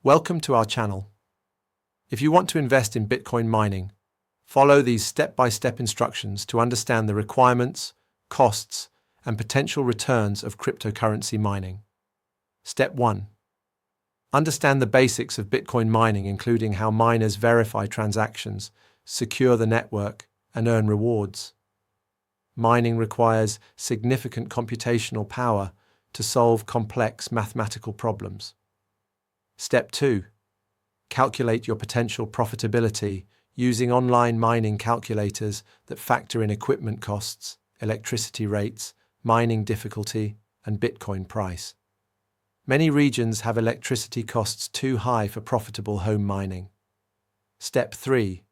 Welcome to our channel. If you want to invest in Bitcoin mining, follow these step-by-step instructions to understand the requirements, costs, and potential returns of cryptocurrency mining. Step 1. Understand the basics of Bitcoin mining, including how miners verify transactions, secure the network, and earn rewards. Mining requires significant computational power to solve complex mathematical problems. Step 2. Calculate your potential profitability using online mining calculators that factor in equipment costs, electricity rates, mining difficulty, and Bitcoin price. Many regions have electricity costs too high for profitable home mining. Step 3.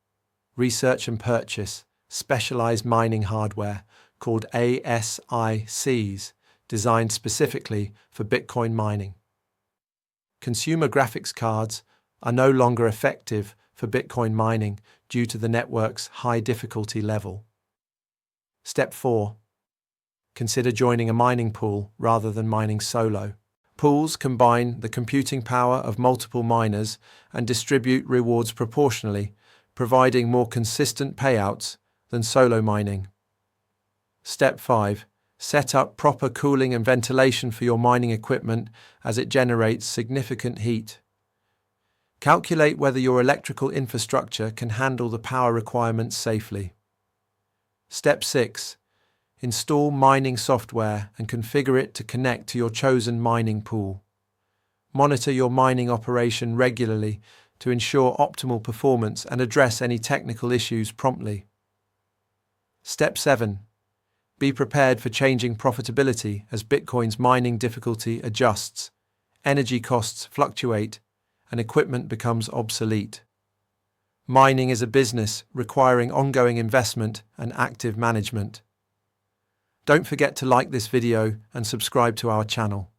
Research and purchase specialized mining hardware called ASICs, designed specifically for Bitcoin mining. Consumer graphics cards are no longer effective for Bitcoin mining due to the network's high difficulty level. Step 4. Consider joining a mining pool rather than mining solo. Pools combine the computing power of multiple miners and distribute rewards proportionally, providing more consistent payouts than solo mining. Step 5. Set up proper cooling and ventilation for your mining equipment as it generates significant heat. Calculate whether your electrical infrastructure can handle the power requirements safely. Step 6. Install mining software and configure it to connect to your chosen mining pool. Monitor your mining operation regularly to ensure optimal performance and address any technical issues promptly. Step 7. Be prepared for changing profitability as Bitcoin's mining difficulty adjusts, energy costs fluctuate, and equipment becomes obsolete. Mining is a business requiring ongoing investment and active management. Don't forget to like this video and subscribe to our channel.